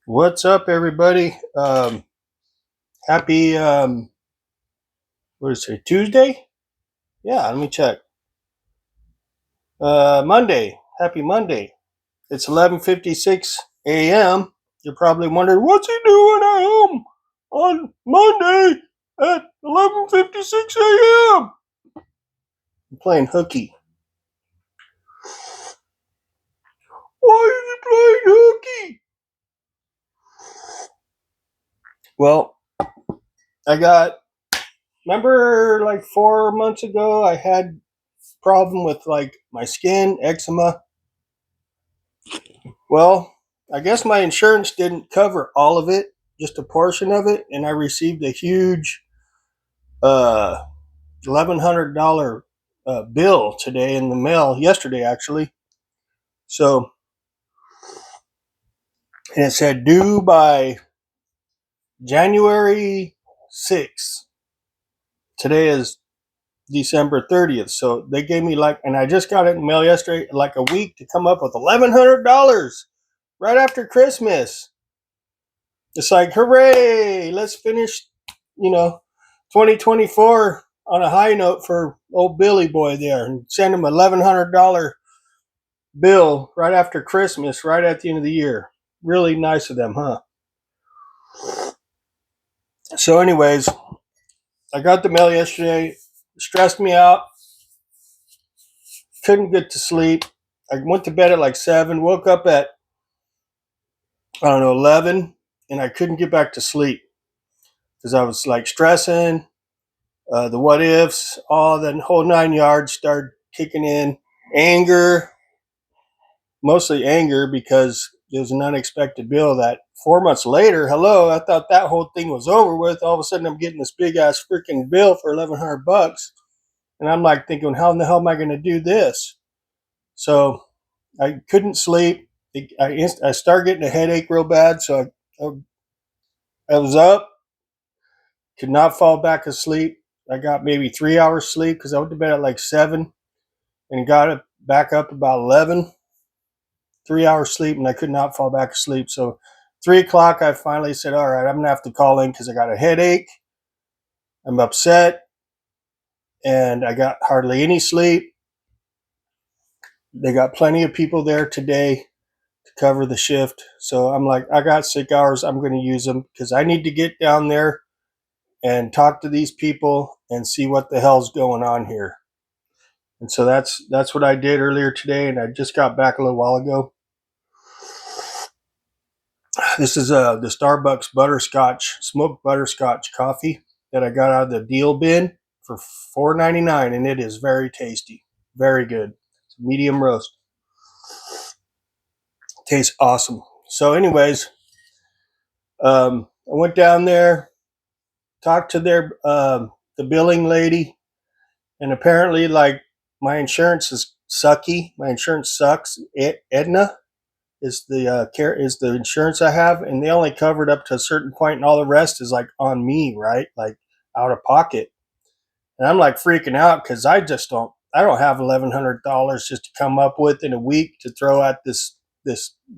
What's up, everybody? Happy, what is it, Tuesday? Yeah, let me check. Monday. Happy Monday. It's 11:56 a.m. You're probably wondering, what's he doing at home on Monday at 11:56 a.m.? I'm playing hooky. Why is he playing hooky? Well, remember like 4 months ago, I had problem with like my skin, eczema. Well, I guess my insurance didn't cover all of it, just a portion of it, and I received a huge uh, $1,100 bill today in the mail, yesterday actually. So, and it said due by January 6th. Today is December 30th. So they gave me and I just got it in the mail yesterday, like a week to come up with $1,100 right after Christmas. It's like, hooray, let's finish, 2024 on a high note for old Billy Boy there and send him $1,100 bill right after Christmas, right at the end of the year. Really nice of them, huh? So, anyways, I got the mail yesterday, stressed me out, couldn't get to sleep. I went to bed at like 7, woke up at, 11, and I couldn't get back to sleep because I was like stressing. The what ifs, all the whole 9 yards started kicking in. Anger, mostly anger because it was an unexpected bill that 4 months later, hello, I thought that whole thing was over with. All of a sudden, I'm getting this big ass freaking bill for $1,100. And I'm like thinking, how in the hell am I going to do this? So I couldn't sleep. I started getting a headache real bad. So I was up, could not fall back asleep. I got maybe 3 hours sleep because I went to bed at like 7 and got it back up about 11. 3 hours sleep, and I could not fall back asleep. So 3 o'clock, I finally said, all right, I'm going to have to call in because I got a headache. I'm upset, and I got hardly any sleep. They got plenty of people there today to cover the shift. So I'm like, I got 6 hours. I'm going to use them because I need to get down there and talk to these people and see what the hell's going on here. And so that's what I did earlier today, and I just got back a little while ago. This is the Starbucks butterscotch, smoked butterscotch coffee that I got out of the deal bin for $4.99, and it is very tasty, very good. It's a medium roast. Tastes awesome. So, anyways, I went down there, talked to the billing lady, and apparently, like, my insurance is sucky. My insurance sucks. Aetna is the insurance I have, and they only covered up to a certain point, and all the rest is like on me, right? Like out of pocket. And I'm like freaking out because I don't have $1,100 just to come up with in a week to throw at this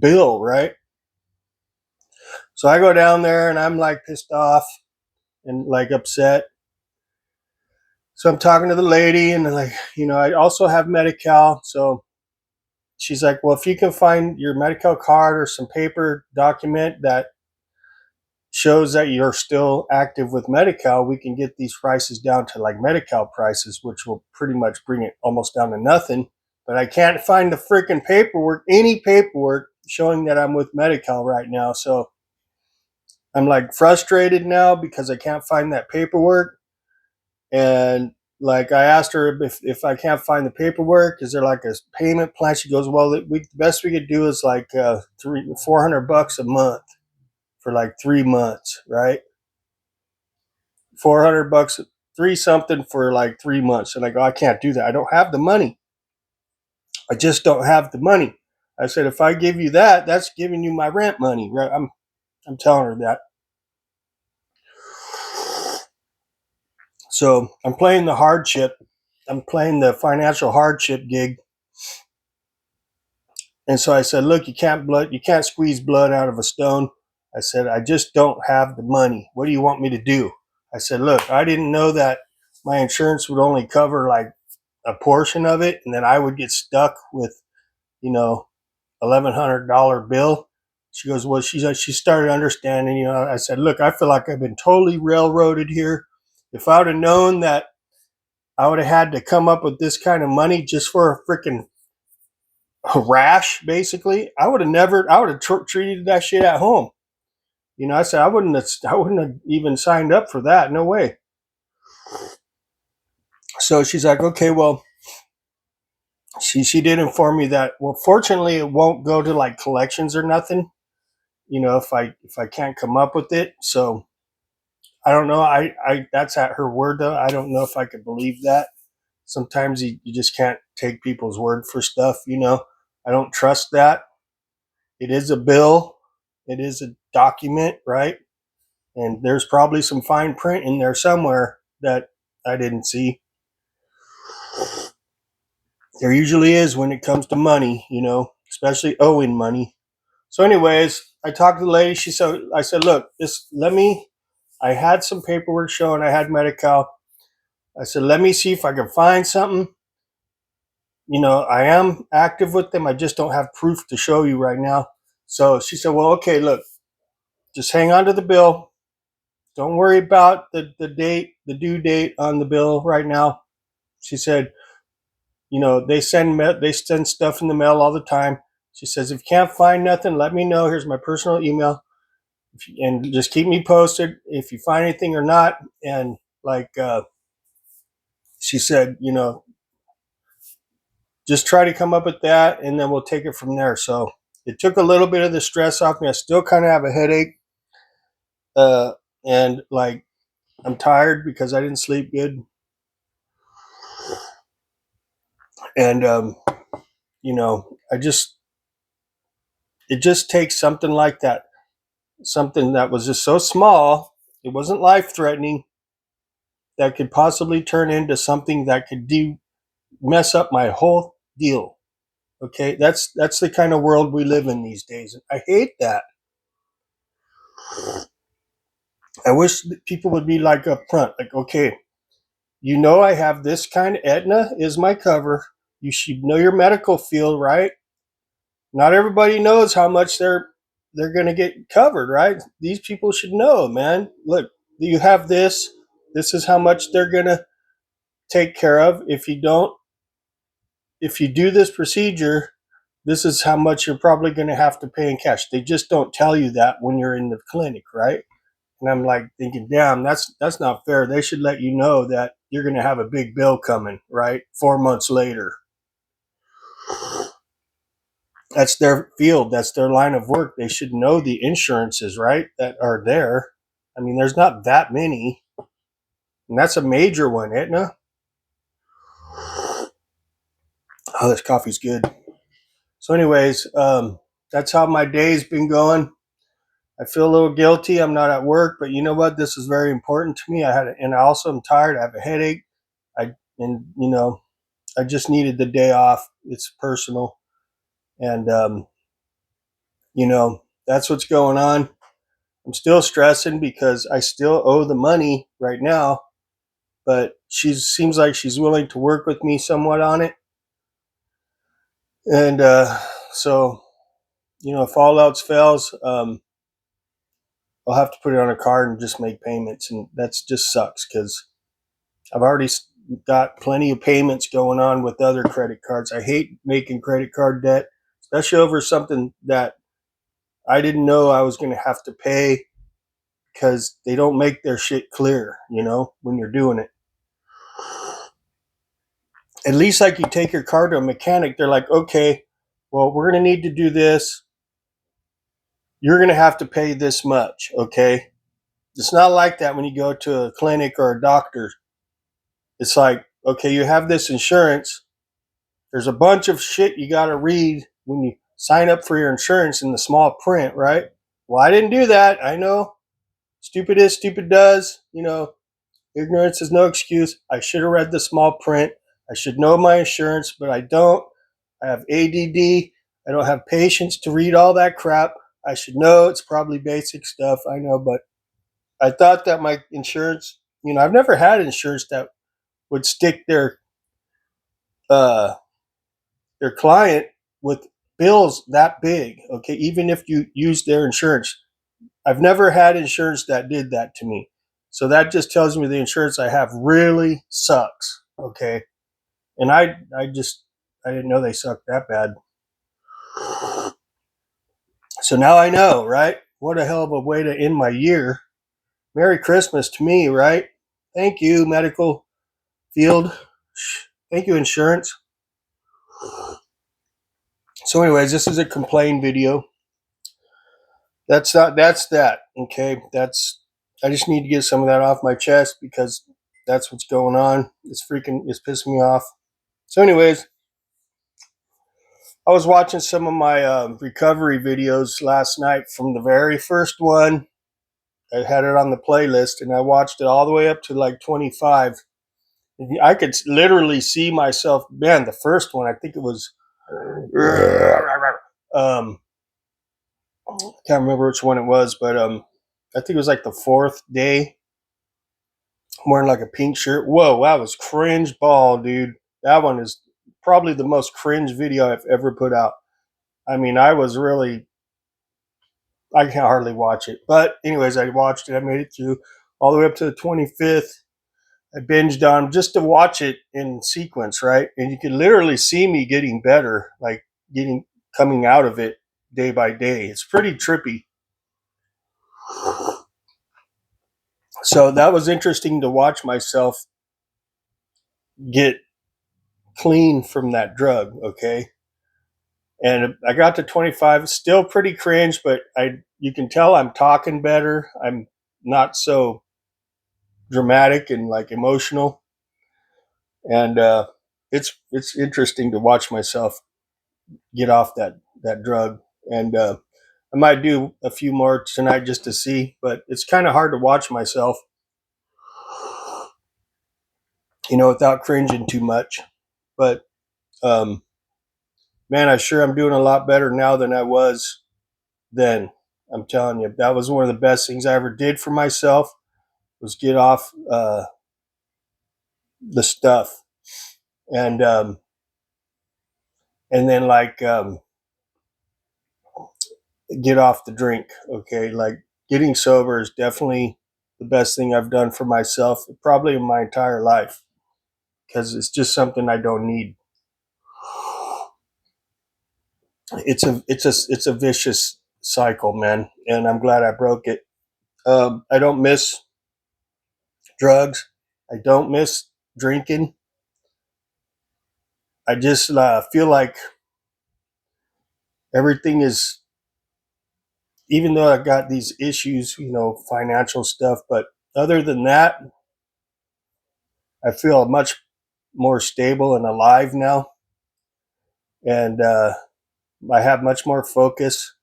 bill, right? So I go down there and I'm like pissed off and like upset. So I'm talking to the lady and like, I also have Medi-Cal. So she's like, well, if you can find your Medi-Cal card or some paper document that shows that you're still active with Medi-Cal, we can get these prices down to like Medi-Cal prices, which will pretty much bring it almost down to nothing. But I can't find the freaking paperwork, any paperwork showing that I'm with Medi-Cal right now. So I'm like frustrated now because I can't find that paperwork. And like I asked her if I can't find the paperwork, is there like a payment plan? She goes, well, the best we could do is like $400 a month for like 3 months, right? $400, three something for like 3 months. And I go, I can't do that. I don't have the money. I just don't have the money. I said, if I give you that, that's giving you my rent money, right? I'm telling her that. So I'm playing the hardship. I'm playing the financial hardship gig. And so I said, look, you can't squeeze blood out of a stone. I said, I just don't have the money. What do you want me to do? I said, look, I didn't know that my insurance would only cover like a portion of it, and then I would get stuck with, you know, $1,100 bill. She goes, well, she started understanding, you know. I said, look, I feel like I've been totally railroaded here. If I would have known that I would have had to come up with this kind of money just for a freaking rash, basically, I would have treated that shit at home. You know, I said, I wouldn't have even signed up for that. No way. So she's like, okay, well, she did inform me that, well, fortunately it won't go to like collections or nothing, you know, if I can't come up with it. So I don't know. I that's at her word though. I don't know if I could believe that. Sometimes you just can't take people's word for stuff, you know. I don't trust that. It is a bill. It is a document, right? And there's probably some fine print in there somewhere that I didn't see. There usually is when it comes to money, you know, especially owing money. So, anyways, I talked to the lady. I said, look, I had some paperwork showing I had Medi-Cal. I said, let me see if I can find something. You know, I am active with them. I just don't have proof to show you right now. So she said, well, okay, look, just hang on to the bill. Don't worry about the due date on the bill right now. She said, you know, they send stuff in the mail all the time. She says, if you can't find nothing, let me know. Here's my personal email. And just keep me posted if you find anything or not. And like she said, you know, just try to come up with that, and then we'll take it from there. So it took a little bit of the stress off me. I still kind of have a headache, uh, and like I'm tired because I didn't sleep good, and you know, it just takes something like that, something that was just so small, it wasn't life threatening, that could possibly turn into something that could mess up my whole deal. Okay, that's the kind of world we live in these days. I hate that. I wish that people would be like upfront, like, okay, you know, I have this kind of Aetna is my cover. You should know your medical field, right? Not everybody knows how much they're going to get covered, right? These people should know, man. Look, you have this. This is how much they're going to take care of. If you do this procedure, this is how much you're probably going to have to pay in cash. They just don't tell you that when you're in the clinic, right? And I'm like thinking, damn, that's not fair. They should let you know that you're going to have a big bill coming, right? 4 months later. That's their field. That's their line of work. They should know the insurances, right, that are there. I mean, there's not that many. And that's a major one, Aetna. Oh, this coffee's good. So, anyways, that's how my day's been going. I feel a little guilty. I'm not at work, but you know what? This is very important to me. And I also am tired. I have a headache. And you know, I just needed the day off. It's personal, and you know, that's what's going on. I'm still stressing because I still owe the money right now, but she seems like she's willing to work with me somewhat on it, and so you know, if all else fails, I'll have to put it on a card and just make payments, and that's just sucks because I've already got plenty of payments going on with other credit cards. I hate making credit card debt, especially over something that I didn't know I was going to have to pay, because they don't make their shit clear, you know, when you're doing it. At least like you take your car to a mechanic, they're like, okay, well, we're going to need to do this. You're going to have to pay this much, okay? It's not like that when you go to a clinic or a doctor. It's like, okay, you have this insurance. There's a bunch of shit you got to read when you sign up for your insurance in the small print, right? Well, I didn't do that. I know. Stupid is, stupid does. You know, ignorance is no excuse. I should have read the small print. I should know my insurance, but I don't. I have ADD. I don't have patience to read all that crap. I should know. It's probably basic stuff. I know, but I thought that my insurance, I've never had insurance that would stick uh, their client with bills that big. Okay, even if you use their insurance, I've never had insurance that did that to me. So that just tells me the insurance I have really sucks. Okay, and I didn't know they sucked that bad. So now I know, right? What a hell of a way to end my year. Merry Christmas to me, right? Thank you, medical field. Thank you, insurance. So, anyways, this is a complaint video. That's that. Okay, I just need to get some of that off my chest because that's what's going on. It's pissing me off. So, anyways, I was watching some of my recovery videos last night from the very first one. I had it on the playlist and I watched it all the way up to like 25. I could literally see myself, man, the first one, I think it was, I can't remember which one it was, but I think it was like the fourth day. I'm wearing like a pink shirt. Whoa, that was cringe ball, dude. That one is probably the most cringe video I've ever put out. I mean, I can't hardly watch it. But anyways, I watched it. I made it through all the way up to the 25th. I binged on just to watch it in sequence, right? And you could literally see me getting better, like coming out of it day by day. It's pretty trippy. So that was interesting to watch myself get clean from that drug, okay? And I got to 25, still pretty cringe, but you can tell I'm talking better. I'm not so dramatic and like emotional. And it's interesting to watch myself get off that drug. And I might do a few more tonight just to see, but it's kind of hard to watch myself, without cringing too much. But um, man, I sure am doing a lot better now than I was then. I'm telling you, that was one of the best things I ever did for myself was get off the stuff, and then like get off the drink. Okay, like getting sober is definitely the best thing I've done for myself, probably in my entire life, because it's just something I don't need. It's a vicious cycle, man, and I'm glad I broke it. I don't miss drugs. I don't miss drinking. I just feel like everything is, even though I've got these issues, financial stuff, but other than that, I feel much more stable and alive now. And I have much more focus.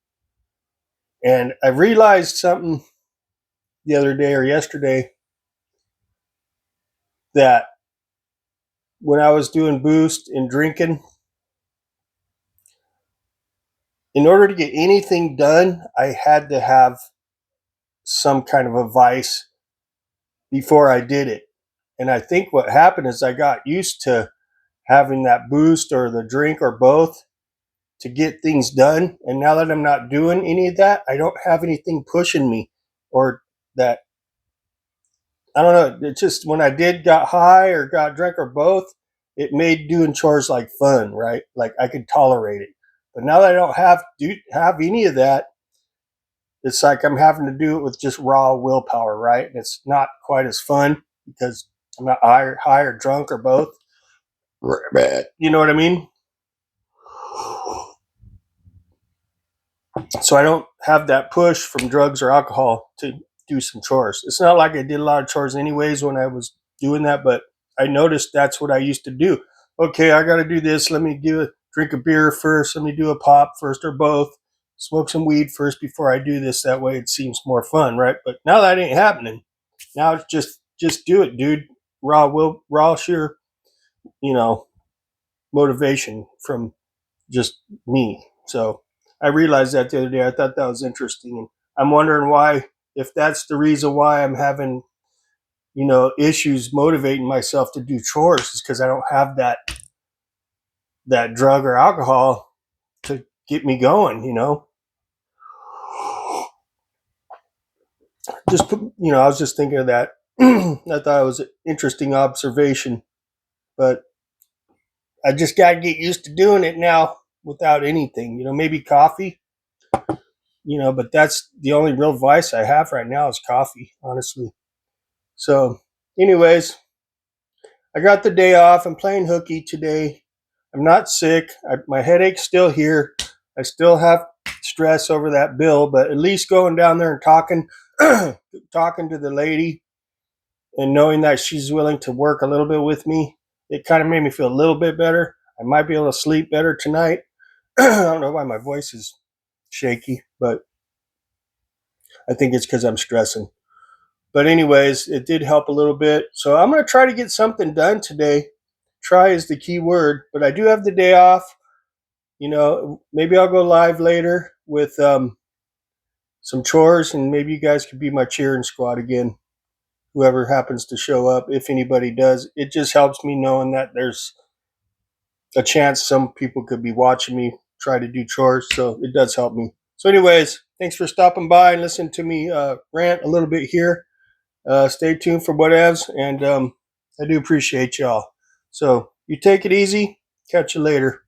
And I realized something the other day or yesterday that when I was doing boost and drinking, in order to get anything done, I had to have some kind of a vice before I did it. And I think what happened is I got used to having that boost or the drink or both to get things done. And now that I'm not doing any of that, I don't have anything pushing me or that. I don't know. It's just when I got high or got drunk or both, it made doing chores like fun, right? Like I could tolerate it. But now that I don't have any of that, it's like I'm having to do it with just raw willpower, right? And it's not quite as fun because I'm not high or drunk or both. You know what I mean? So I don't have that push from drugs or alcohol to do some chores. It's not like I did a lot of chores anyways when I was doing that, but I noticed that's what I used to do. Okay, I got to do this. Let me drink a beer first. Let me do a pop first or both. Smoke some weed first before I do this. That way it seems more fun, right? But now that ain't happening. Now it's just do it, dude. Raw sheer, motivation from just me. So I realized that the other day. I thought that was interesting. And I'm wondering why, if that's the reason why I'm having, issues motivating myself to do chores, is because I don't have that drug or alcohol to get me going. I was just thinking of that. I thought it was an interesting observation, but I just got to get used to doing it now without anything. Maybe coffee, but that's the only real vice I have right now is coffee, honestly. So, anyways, I got the day off. I'm playing hooky today. I'm not sick. My headache's still here. I still have stress over that bill, but at least going down there and talking, talking to the lady and knowing that she's willing to work a little bit with me, it kind of made me feel a little bit better. I might be able to sleep better tonight. I don't know why my voice is shaky, but I think it's because I'm stressing. But anyways, it did help a little bit. So I'm going to try to get something done today. Try is the key word, but I do have the day off. Maybe I'll go live later with some chores, and maybe you guys could be my cheering squad again. Whoever happens to show up, if anybody does, it just helps me knowing that there's a chance some people could be watching me try to do chores. So it does help me. So, anyways, thanks for stopping by and listening to me rant a little bit here. Stay tuned for whatevs, and I do appreciate y'all. So you take it easy. Catch you later.